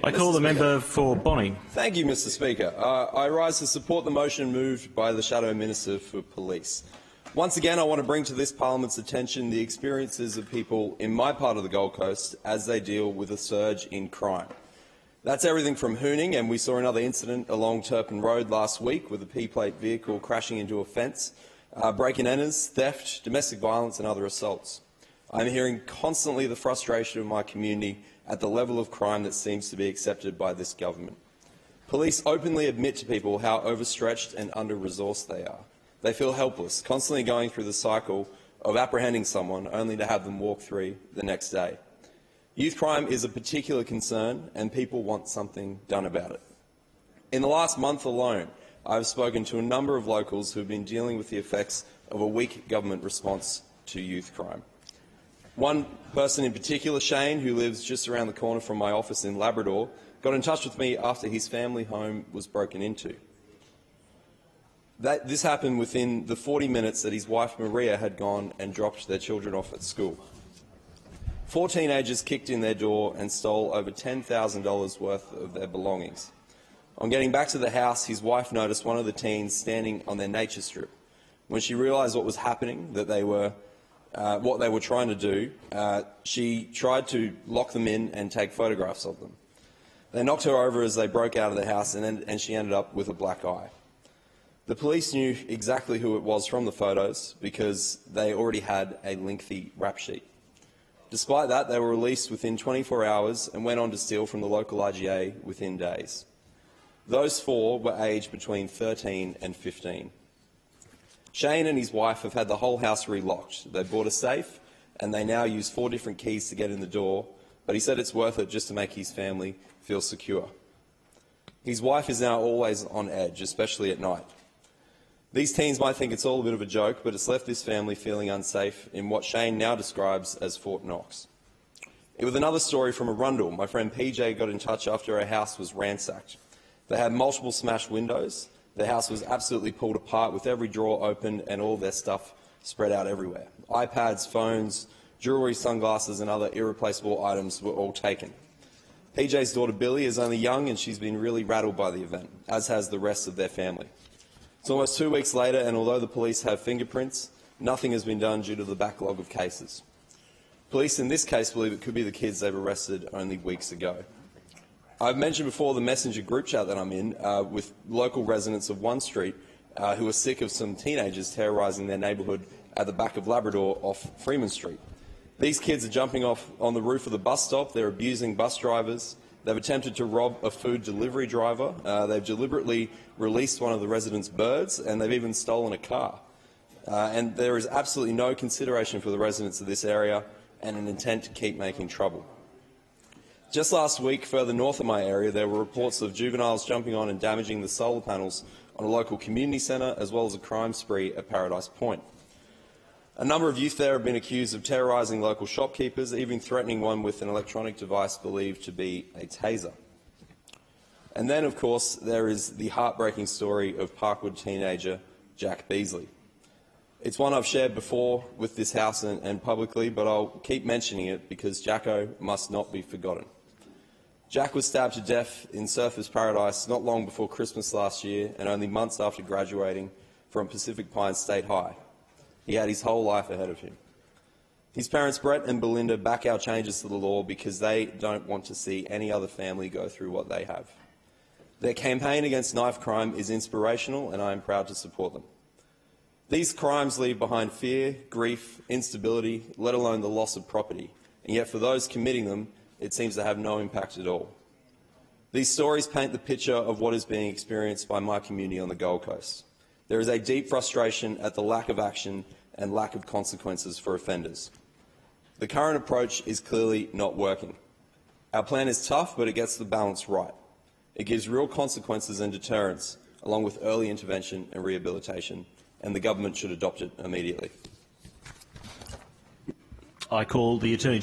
I call the member for Bonny. Thank you, Mr Speaker. I rise to support the motion moved by the Shadow Minister for Police. Once again, I want to bring to this parliament's attention the experiences of people in my part of the Gold Coast as they deal with a surge in crime. That's everything from hooning, and we saw another incident along Turpin Road last week with a P-plate vehicle crashing into a fence, break-and-enters, theft, domestic violence and other assaults. I'm hearing constantly the frustration of my community at the level of crime that seems to be accepted by this government. Police openly admit to people how overstretched and under-resourced they are. They feel helpless, constantly going through the cycle of apprehending someone only to have them walk free the next day. Youth crime is a particular concern and people want something done about it. In the last month alone, I've spoken to a number of locals who have been dealing with the effects of a weak government response to youth crime. One person in particular, Shane, who lives just around the corner from my office in Labrador, got in touch with me after his family home was broken into. This happened within the 40 minutes that his wife Maria had gone and dropped their children off at school. 4 teenagers kicked in their door and stole over $10,000 worth of their belongings. On getting back to the house, his wife noticed one of the teens standing on their nature strip. When she realised what was happening, that what they were trying to do, she tried to lock them in and take photographs of them. They knocked her over as they broke out of the house, and she ended up with a black eye. The police knew exactly who it was from the photos because they already had a lengthy rap sheet. Despite that, they were released within 24 hours and went on to steal from the local IGA within days. Those 4 were aged between 13 and 15. Shane and his wife have had the whole house relocked. They bought a safe and they now use 4 different keys to get in the door, but he said it's worth it just to make his family feel secure. His wife is now always on edge, especially at night. These teens might think it's all a bit of a joke, but it's left this family feeling unsafe in what Shane now describes as Fort Knox. With another story from Arundel, my friend PJ got in touch after her house was ransacked. They had multiple smashed windows. The house was absolutely pulled apart with every drawer open and all their stuff spread out everywhere. iPads, phones, jewellery, sunglasses and other irreplaceable items were all taken. PJ's daughter Billy is only young and she's been really rattled by the event, as has the rest of their family. It's almost 2 weeks later, and although the police have fingerprints, nothing has been done due to the backlog of cases. Police in this case believe it could be the kids they've arrested only weeks ago. I've mentioned before the Messenger group chat that I'm in with local residents of One Street who are sick of some teenagers terrorising their neighbourhood at the back of Labrador off Freeman Street. These kids are jumping off on the roof of the bus stop, they're abusing bus drivers, they've attempted to rob a food delivery driver, they've deliberately released one of the residents' birds, and they've even stolen a car. And there is absolutely no consideration for the residents of this area and an intent to keep making trouble. Just last week, further north of my area, there were reports of juveniles jumping on and damaging the solar panels on a local community centre, as well as a crime spree at Paradise Point. A number of youth there have been accused of terrorising local shopkeepers, even threatening one with an electronic device believed to be a taser. And then, of course, there is the heartbreaking story of Parkwood teenager Jack Beasley. It's one I've shared before with this House and publicly, but I'll keep mentioning it because Jacko must not be forgotten. Jack was stabbed to death in Surfers Paradise not long before Christmas last year and only months after graduating from Pacific Pines State High. He had his whole life ahead of him. His parents, Brett and Belinda, back our changes to the law because they don't want to see any other family go through what they have. Their campaign against knife crime is inspirational and I am proud to support them. These crimes leave behind fear, grief, instability, let alone the loss of property, and yet for those committing them, it seems to have no impact at all. These stories paint the picture of what is being experienced by my community on the Gold Coast. There is a deep frustration at the lack of action and lack of consequences for offenders. The current approach is clearly not working. Our plan is tough, but it gets the balance right. It gives real consequences and deterrence, along with early intervention and rehabilitation, and the government should adopt it immediately. I call the Attorney-General